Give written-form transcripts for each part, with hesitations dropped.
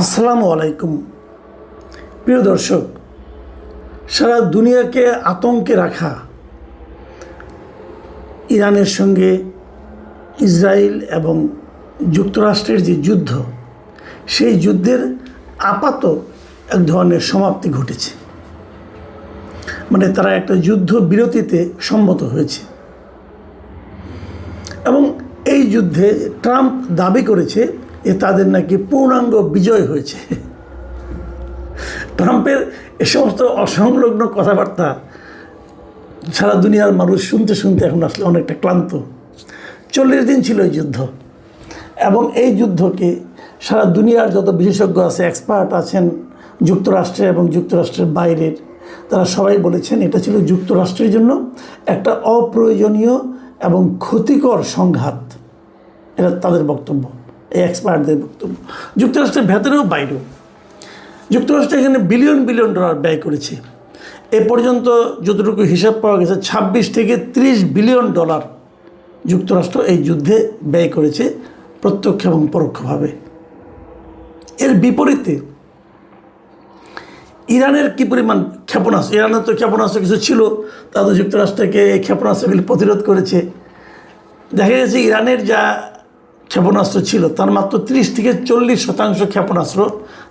আসসালামু আলাইকুম প্রিয় দর্শক, সারা দুনিয়াকে আতঙ্কে রাখা ইরানের সঙ্গে ইসরায়েল এবং যুক্তরাষ্ট্রের যে যুদ্ধ, সেই যুদ্ধের আপাত এক ধরনের সমাপ্তি ঘটেছে। মানে তারা একটা যুদ্ধ বিরতিতে সম্মত হয়েছে এবং এই যুদ্ধে ট্রাম্প দাবি করেছে যে তাদের নাকি পূর্ণাঙ্গ বিজয় হয়েছে। ট্রাম্পের এ সমস্ত অসংলগ্ন কথাবার্তা সারা দুনিয়ার মানুষ শুনতে শুনতে এখন আসলে অনেকটা ক্লান্ত। 40 দিন ছিল এই যুদ্ধ এবং এই যুদ্ধকে সারা দুনিয়ার যত বিশেষজ্ঞ আছে, এক্সপার্ট আছেন যুক্তরাষ্ট্রে এবং যুক্তরাষ্ট্রের বাইরের, তারা সবাই বলেছেন এটা ছিল যুক্তরাষ্ট্রের জন্য একটা অপ্রয়োজনীয় এবং ক্ষতিকর সংঘাত। এটা তাদের বক্তব্য, এই এক্সপার্টদের বক্তব্য। যুক্তরাষ্ট্রের ভেতরেও বাইরেও যুক্তরাষ্ট্র এখানে বিলিয়ন বিলিয়ন ডলার ব্যয় করেছে। এ পর্যন্ত যতটুকু হিসাব পাওয়া গেছে 26 থেকে 30 বিলিয়ন ডলার যুক্তরাষ্ট্র এই যুদ্ধে ব্যয় করেছে প্রত্যক্ষ এবং পরোক্ষভাবে। এর বিপরীতে ইরানের কী পরিমাণ ক্ষেপণাস্ত্র, ইরানের তো ক্ষেপণাস্ত্র কিছু ছিল, তা তো যুক্তরাষ্ট্রকে এই ক্ষেপণাস্ত্রগুলি প্রতিরোধ করেছে। দেখা গেছে ইরানের যা ক্ষেপণাস্ত্র ছিল তার মাত্র 30 থেকে 40% ক্ষেপণাস্ত্র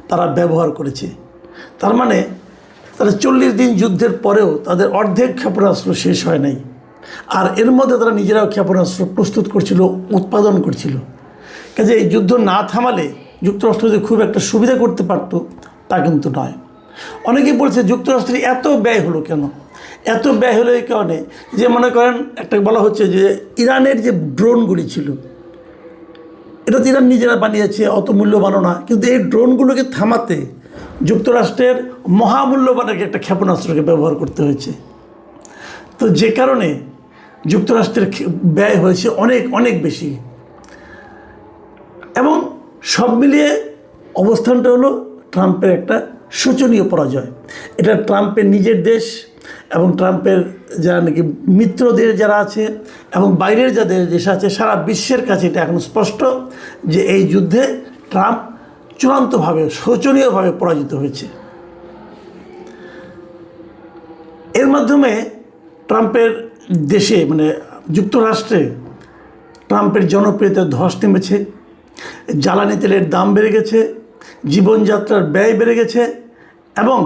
তারা ব্যবহার করেছে। তার মানে তারা 40 দিন যুদ্ধের পরেও তাদের অর্ধেক ক্ষেপণাস্ত্র শেষ হয় নাই। আর এর মধ্যে তারা নিজেরাও ক্ষেপণাস্ত্র প্রস্তুত করছিল, উৎপাদন করছিল। কাজে এই যুদ্ধ না থামালে যুক্তরাষ্ট্র যদি খুব একটা সুবিধা করতে পারত, তা কিন্তু নয়। অনেকেই বলছে যুক্তরাষ্ট্রের এত ব্যয় হলো কেন? এত ব্যয় হলো এই কারণে যে, মনে করেন একটা বলা হচ্ছে যে ইরানের যে ড্রোনগুলি ছিল, এটা তো ইরান নিজেরা বানিয়েছে, অত মূল্যবানও না, কিন্তু এই ড্রোনগুলোকে থামাতে যুক্তরাষ্ট্রের মহামূল্যবান একটা ক্ষেপণাস্ত্রকে ব্যবহার করতে হয়েছে। তো যে কারণে যুক্তরাষ্ট্রের ব্যয় হয়েছে অনেক অনেক বেশি। এবং সব মিলিয়ে অবস্থানটা হলো ট্রাম্পের একটা শোচনীয় পরাজয়। এটা ট্রাম্পের নিজের দেশ এবং ট্রাম্পের যারা নাকি মিত্রদের যারা আছে এবং বাইরের যাদের দেশ আছে, সারা বিশ্বের কাছে এটা এখন স্পষ্ট যে এই যুদ্ধে ট্রাম্প চূড়ান্তভাবে শোচনীয়ভাবে পরাজিত হয়েছে। এর মাধ্যমে ট্রাম্পের দেশে মানে যুক্তরাষ্ট্রে ট্রাম্পের জনপ্রিয়তার ধস নেমেছে, জ্বালানি তেলের দাম বেড়ে গেছে, জীবনযাত্রার ব্যয় বেড়ে গেছে এবং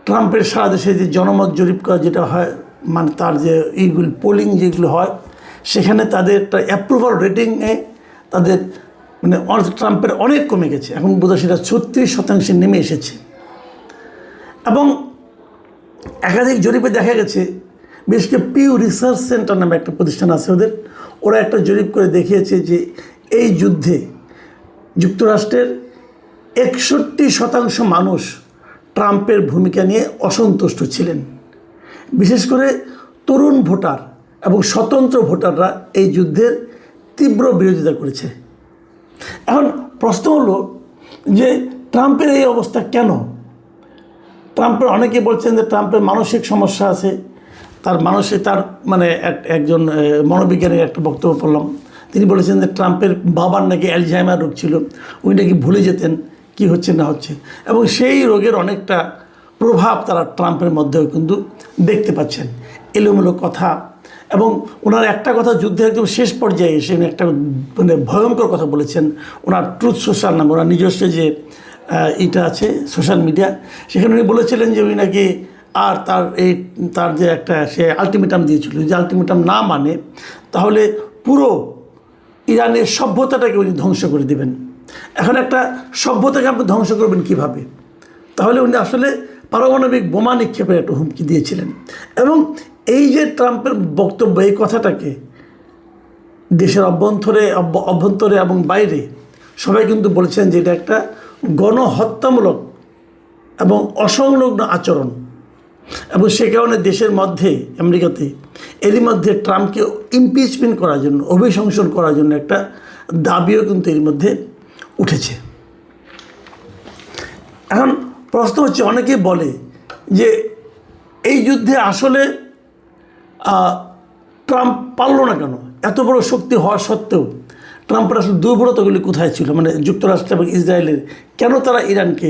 ট্রাম্পের সারা দেশে যে জনমত জরিপ করা যেটা হয়, মানে তার যে এইগুলো পোলিং যেগুলো হয়, সেখানে তাদের অ্যাপ্রুভাল রেটিংয়ে তাদের মানে ট্রাম্পের অনেক কমে গেছে। এখন বোধহয় সেটা 36% নেমে এসেছে। এবং একাধিক জরিপে দেখা গেছে, বিশেষ করে পিউ রিসার্চ সেন্টার নামে একটা প্রতিষ্ঠান আছে ওরা একটা জরিপ করে দেখিয়েছে যে এই যুদ্ধে যুক্তরাষ্ট্রের 61% মানুষ ট্রাম্পের ভূমিকা নিয়ে অসন্তুষ্ট ছিলেন। বিশেষ করে তরুণ ভোটার এবং স্বতন্ত্র ভোটাররা এই যুদ্ধের তীব্র বিরোধিতা করেছে। এখন প্রশ্ন হলো যে ট্রাম্পের এই অবস্থা কেন? ট্রাম্পের অনেকে বলছেন যে ট্রাম্পের মানসিক সমস্যা আছে। তার মানে একজন মনোবিজ্ঞানীর একটা বক্তব্য পড়লাম, তিনি বলেছেন যে ট্রাম্পের বাবার নাকি অ্যালঝাইমার রোগ ছিল, উনি নাকি ভুলে যেতেন কি হচ্ছে না হচ্ছে, এবং সেই রোগের অনেকটা প্রভাব তারা ট্রাম্পের মধ্যেও কিন্তু দেখতে পাচ্ছেন। এলোমেলো কথা, এবং ওনার একটা কথা যুদ্ধের একদম শেষ পর্যায়ে এসে উনি একটা মানে ভয়ঙ্কর কথা বলেছেন। ওনার ট্রুথ সোশ্যাল নামে ওনার নিজস্ব যে এটা আছে সোশ্যাল মিডিয়া, সেখানে উনি বলেছিলেন যে উনি নাকি আর তার যে একটা সে আলটিমেটাম দিয়েছিল, যে আলটিমেটাম না মানে তাহলে পুরো ইরানের সভ্যতাটাকে উনি ধ্বংস করে দেবেন। এখন একটা সভ্যতাকে আপনি ধ্বংস করবেন কিভাবে? তাহলে উনি আসলে পারমাণবিক বোমা নিক্ষেপের একটা হুমকি দিয়েছিলেন। এবং এই যে ট্রাম্পের বক্তব্য, এই কথাটাকে দেশের অভ্যন্তরে এবং বাইরে সবাই কিন্তু বলছেন যে এটা একটা গণহত্যামূলক এবং অসংলগ্ন আচরণ। এবং সে কারণে দেশের মধ্যে আমেরিকাতে এরই মধ্যে ট্রাম্পকে ইমপিচমেন্ট করার জন্য, অভিশংসন করার জন্য একটা দাবিও কিন্তু এর মধ্যে উঠেছে। এখন প্রশ্ন হচ্ছে, অনেকে বলে যে এই যুদ্ধে আসলে ট্রাম্প পারল না কেন? এত বড় শক্তি হওয়া সত্ত্বেও ট্রাম্পের আসলে দুর্বলতাগুলি কোথায় ছিল, মানে যুক্তরাষ্ট্র এবং ইসরায়েলের কেন তারা ইরানকে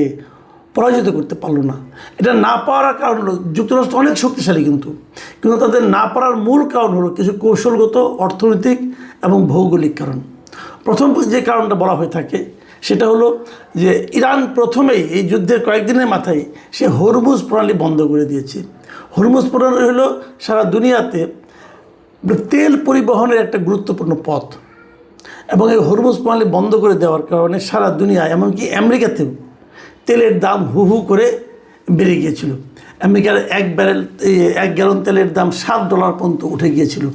পরাজিত করতে পারলো না। এটা না পারার কারণ হলো যুক্তরাষ্ট্র অনেক শক্তিশালী, কিন্তু তাদের না পারার মূল কারণ হলো কিছু কৌশলগত, অর্থনৈতিক এবং ভৌগোলিক কারণ। প্রথম যে কারণটা বলা হয়ে থাকে সেটা হলো যে ইরান প্রথমেই এই যুদ্ধের কয়েকদিনের মাথায় সে হরমুজ প্রণালী বন্ধ করে দিয়েছে। হরমুজ প্রণালী হলো সারা দুনিয়াতে তেল পরিবহনের একটা গুরুত্বপূর্ণ পথ, এবং এই হরমুজ প্রণালী বন্ধ করে দেওয়ার কারণে সারা দুনিয়া, এমনকি আমেরিকাতেও তেলের দাম হু হু করে বেড়ে গিয়েছিল। আমেরিকার এক গ্যালন তেলের দাম $7 পর্যন্ত উঠে গিয়েছিল।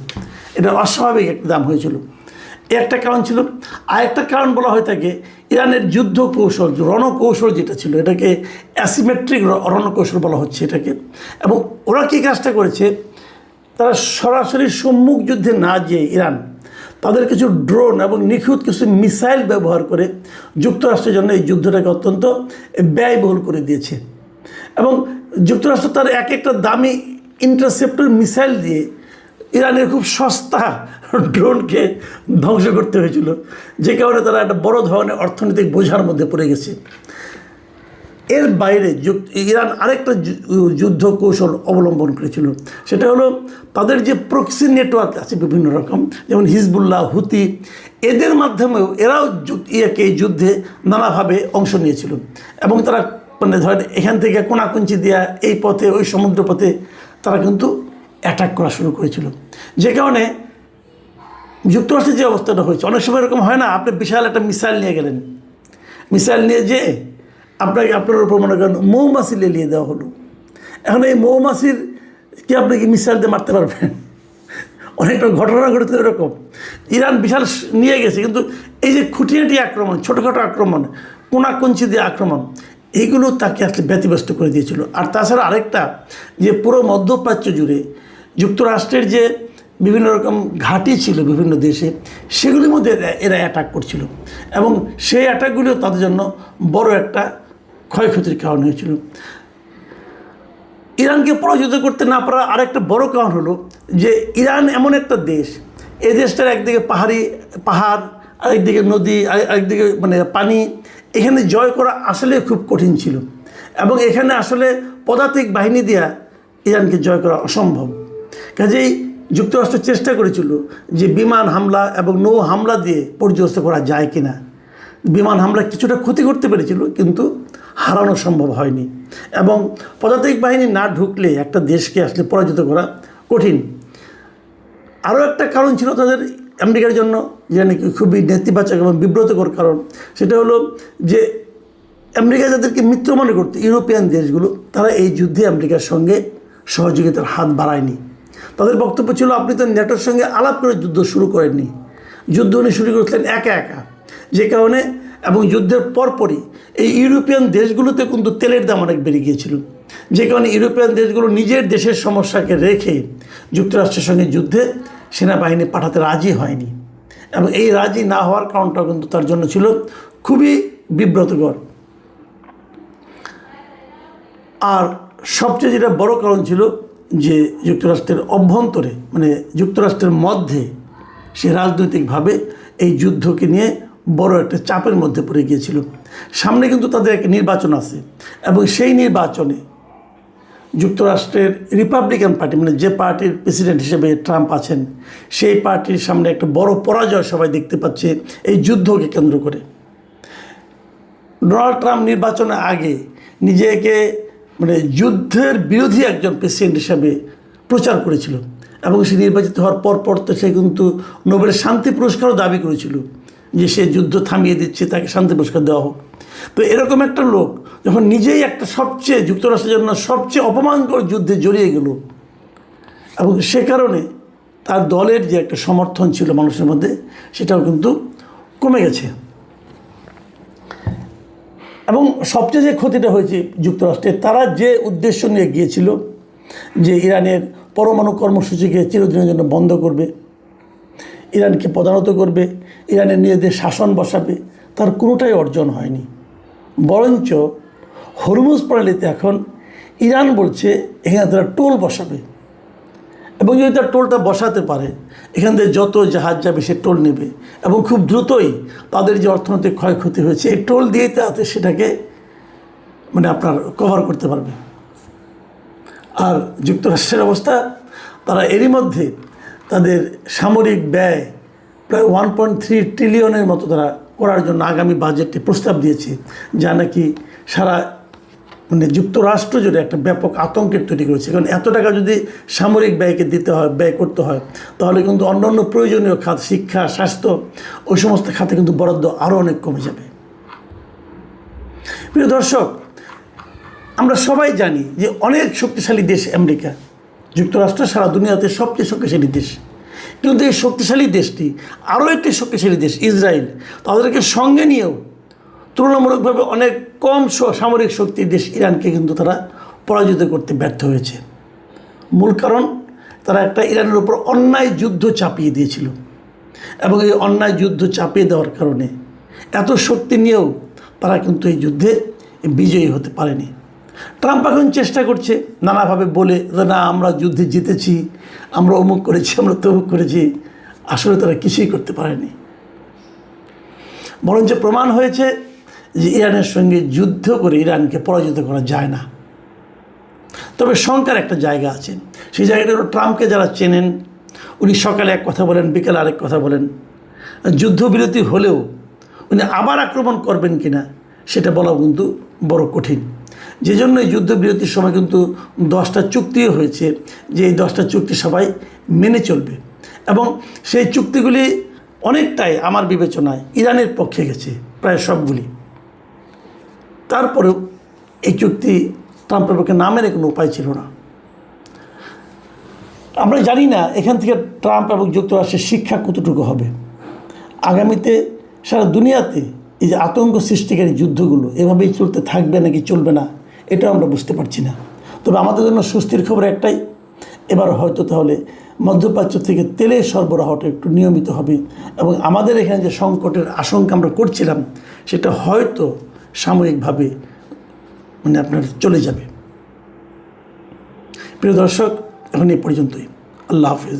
এটা অস্বাভাবিক একটা দাম হয়েছিল। একটা কারণ ছিল। আরেকটা কারণ বলা হয়ে থাকে ইরানের যুদ্ধ কৌশল, রণকৌশল যেটা ছিল, এটাকে অ্যাসিমেট্রিক রণকৌশল বলা হচ্ছে এটাকে। এবং ওরা কী কাজটা করেছে, তারা সরাসরি সম্মুখ যুদ্ধে না যেয়ে ইরান তাদের কিছু ড্রোন এবং নিখুঁত কিছু মিসাইল ব্যবহার করে যুক্তরাষ্ট্রের জন্য এই যুদ্ধটাকে অত্যন্ত ব্যয়বহুল করে দিয়েছে। এবং যুক্তরাষ্ট্র তার এক একটা দামি ইন্টারসেপ্টর মিসাইল দিয়ে ইরানের খুব সস্তা ড্রোনকে ধ্বংস করতে হয়েছিল, যে কারণে তারা একটা বড় ধরনের অর্থনৈতিক বোঝার মধ্যে পড়ে গেছে। এর বাইরে ইরান আরেকটা যুদ্ধ কৌশল অবলম্বন করেছিল, সেটা হলো তাদের যে প্রক্সি নেটওয়ার্ক আছে বিভিন্ন রকম, যেমন হিজবুল্লাহ, হুতি, এদের মাধ্যমেও এরাও এই যুদ্ধে নানাভাবে অংশ নিয়েছিল। এবং তারা মানে ধরেন এখান থেকে কোনাকুঞ্চি দেওয়া এই পথে, ওই সমুদ্র পথে তারা কিন্তু অ্যাটাক করা শুরু করেছিল, যে কারণে যুক্তরাষ্ট্রের যে অবস্থাটা হয়েছে, অনেক সময় এরকম হয় না, আপনি বিশাল একটা মিসাইল নিয়ে গেলেন, মিসাইল নিয়ে যেয়ে আপনার উপর মনে করেন মৌমাছি লেলিয়ে দেওয়া হলো। এখন এই মৌমাছির কি আপনি কি মিসাইল দিয়ে মারতে পারবেন? অনেকটা ঘটনা ঘটেছে এরকম। ইরান বিশাল নিয়ে গেছে, কিন্তু এই যে খুঁটিনাটি আক্রমণ, ছোটোখাটো আক্রমণ, কোনাকুঞ্চি দিয়ে আক্রমণ, এইগুলো তাকে আসলে ব্যতিব্যস্ত করে দিয়েছিল। আর তাছাড়া আরেকটা, যে পুরো মধ্যপ্রাচ্য জুড়ে যুক্তরাষ্ট্রের যে বিভিন্ন রকম ঘাঁটি ছিল বিভিন্ন দেশে, সেগুলির মধ্যে এরা অ্যাটাক করছিল, এবং সেই অ্যাটাকগুলিও তাদের জন্য বড় একটা ক্ষয়ক্ষতির কারণ হয়েছিল। ইরানকে পরাজিত করতে না পারার আরেকটা বড় কারণ হলো যে ইরান এমন একটা দেশ, এই দেশটার একদিকে পাহাড়, আরেকদিকে নদী, আরেকদিকে মানে পানি, এখানে জয় করা আসলে খুব কঠিন ছিল, এবং এখানে আসলে পদাতিক বাহিনী দিয়া ইরানকে জয় করা অসম্ভব। কাজেই যুক্তরাষ্ট্র চেষ্টা করেছিল যে বিমান হামলা এবং নৌ হামলা দিয়ে পর্যস্ত করা যায় কিনা। বিমান হামলা কিছুটা ক্ষতি করতে পেরেছিল, কিন্তু হারানো সম্ভব হয়নি। এবং পদাতিক বাহিনী না ঢুকলে একটা দেশকে আসলে পরাজিত করা কঠিন। আরও একটা কারণ ছিল তাদের আমেরিকার জন্য, যে নাকি খুবই নেতিবাচক এবং বিব্রতকর কারণ, সেটা হলো যে আমেরিকা যাদেরকে মিত্র মনে করত, ইউরোপিয়ান দেশগুলো, তারা এই যুদ্ধে আমেরিকার সঙ্গে সহযোগিতার হাত বাড়ায়নি। তাদের বক্তব্য ছিল, আপনি তো নেটোর সঙ্গে আলাপ করে যুদ্ধ শুরু করেননি, যুদ্ধ উনি শুরু করেছিলেন একা একা। যে কারণে এবং যুদ্ধের পরপরই এই ইউরোপিয়ান দেশগুলোতে কিন্তু তেলের দাম অনেক বেড়ে গিয়েছিল, যে কারণে ইউরোপিয়ান দেশগুলো নিজের দেশের সমস্যাকে রেখে যুক্তরাষ্ট্রের সঙ্গে যুদ্ধে সেনাবাহিনী পাঠাতে রাজি হয়নি। এবং এই রাজি না হওয়ার কারণটাও কিন্তু তার জন্য ছিল খুবই বিব্রতকর। আর সবচেয়ে যেটা বড় কারণ ছিল যে যুক্তরাষ্ট্রের অভ্যন্তরে, মানে যুক্তরাষ্ট্রের মধ্যে সে রাজনৈতিকভাবে এই যুদ্ধকে নিয়ে বড় একটা চাপের মধ্যে পড়ে গিয়েছিল। সামনে কিন্তু তাদের একটা নির্বাচন আছে, এবং সেই নির্বাচনে যুক্তরাষ্ট্রের রিপাবলিকান পার্টি, মানে যে পার্টির প্রেসিডেন্ট হিসেবে ট্রাম্প আছেন, সেই পার্টির সামনে একটা বড় পরাজয় সবাই দেখতে পাচ্ছে এই যুদ্ধকে কেন্দ্র করে। ডোনাল্ড ট্রাম্প নির্বাচনের আগে নিজেকে মানে যুদ্ধের বিরোধী একজন প্রেসিডেন্ট হিসেবে প্রচার করেছিল, এবং সে নির্বাচিত হওয়ার পর তো সে কিন্তু নোবেল শান্তি পুরস্কারও দাবি করেছিল যে সে যুদ্ধ থামিয়ে দিচ্ছে, তাকে শান্তি পুরস্কার দেওয়া হোক। তো এরকম একটা লোক যখন নিজেই একটা সবচেয়ে যুক্তরাষ্ট্রের জন্য সবচেয়ে অপমানকর যুদ্ধে জড়িয়ে গেল, এবং সে কারণে তার দলের যে একটা সমর্থন ছিল মানুষের মধ্যে, সেটাও কিন্তু কমে গেছে। এবং সবচেয়ে যে ক্ষতিটা হয়েছে যুক্তরাষ্ট্রের, তারা যে উদ্দেশ্য নিয়ে গিয়েছিল যে ইরানের পরমাণু কর্মসূচিকে চিরদিনের জন্য বন্ধ করবে, ইরানকে পদানত করবে, ইরানের নিজেদের শাসন বসাবে, তার কোনোটাই অর্জন হয়নি। বরঞ্চ হরমুজ প্রণালীতে এখন ইরান বলছে এখানে তারা টোল বসাবে, এবং যদি তার টোলটা বসাতে পারে, এখান থেকে যত জাহাজ যাবে সে টোল নেবে এবং খুব দ্রুতই তাদের যে অর্থনৈতিক ক্ষয়ক্ষতি হয়েছে এই টোল দিয়েই তাতে সেটাকে আপনার কভার করতে পারবে। আর যুক্তরাষ্ট্রের অবস্থা, তারা এরই মধ্যে তাদের সামরিক ব্যয় প্রায় 1.3 ট্রিলিয়নের মতো তারা করার জন্য আগামী বাজেটে প্রস্তাব দিয়েছে, যা নাকি সারা যুক্তরাষ্ট্র জুড়ে একটা ব্যাপক আতঙ্কের তৈরি করেছে। কারণ এত টাকা যদি সামরিক ব্যয়কে দিতে হয়, ব্যয় করতে হয়, তাহলে কিন্তু অন্যান্য প্রয়োজনীয় খাত, শিক্ষা, স্বাস্থ্য, ওই সমস্ত খাতে কিন্তু বরাদ্দ আরও অনেক কমে যাবে। প্রিয় দর্শক, আমরা সবাই জানি যে অনেক শক্তিশালী দেশ আমেরিকা, যুক্তরাষ্ট্র সারা দুনিয়াতে সবচেয়ে শক্তিশালী দেশ। কিন্তু এই শক্তিশালী দেশটি আরও একটি শক্তিশালী দেশ ইসরায়েল, তাদেরকে সঙ্গে নিয়েও তুলনামূলকভাবে অনেক কম সামরিক শক্তির দেশ ইরানকে কিন্তু তারা পরাজিত করতে ব্যর্থ হয়েছে। মূল কারণ, তারা একটা ইরানের উপর অন্যায় যুদ্ধ চাপিয়ে দিয়েছিল এবং এই অন্যায় যুদ্ধ চাপিয়ে দেওয়ার কারণে এত শক্তি নিয়েও তারা কিন্তু এই যুদ্ধে বিজয়ী হতে পারেনি। ট্রাম্প এখন চেষ্টা করছে নানাভাবে বলে যে না, আমরা যুদ্ধে জিতেছি, আমরা অমুক করেছি, আমরা তমুক করেছি। আসলে তারা কিছুই করতে পারেনি। বরঞ্চ প্রমাণ হয়েছে যে ইরানের সঙ্গে যুদ্ধ করে ইরানকে পরাজিত করা যায় না। তবে শঙ্কার একটা জায়গা আছে, সেই জায়গাটা হলো ট্রাম্পকে যারা চেনেন, উনি সকালে এক কথা বলেন, বিকেলে আরেক কথা বলেন। যুদ্ধবিরতি হলেও উনি আবার আক্রমণ করবেন কিনা সেটা বলা কিন্তু বড় কঠিন। যে জন্য এই যুদ্ধবিরতির সময় কিন্তু 10টা চুক্তিও হয়েছে, যে এই 10টা চুক্তি সবাই মেনে চলবে এবং সেই চুক্তিগুলি অনেকটাই আমার বিবেচনায় ইরানের পক্ষে গেছে, প্রায় সবগুলি। তারপরেও এই চুক্তি ট্রাম্পের পক্ষে না মেনে কোনো উপায় ছিল না। আমরা জানি না এখান থেকে ট্রাম্প এবং যুক্তরাষ্ট্রের শিক্ষা কতটুকু হবে। আগামীতে সারা দুনিয়াতে এই যে আতঙ্ক সৃষ্টিকারী যুদ্ধগুলো এভাবেই চলতে থাকবে নাকি চলবে না, এটাও আমরা বুঝতে পারছি না। তবে আমাদের জন্য স্বস্তির খবর একটাই, এবার হয়তো তাহলে মধ্যপ্রাচ্য থেকে তেলের সরবরাহটা একটু নিয়মিত হবে এবং আমাদের এখানে যে সংকটের আশঙ্কা আমরা করছিলাম সেটা হয়তো সাময়িকভাবে আপনার চলে যাবে। প্রিয় দর্শক, এখন এই পর্যন্তই। আল্লাহ হাফেজ।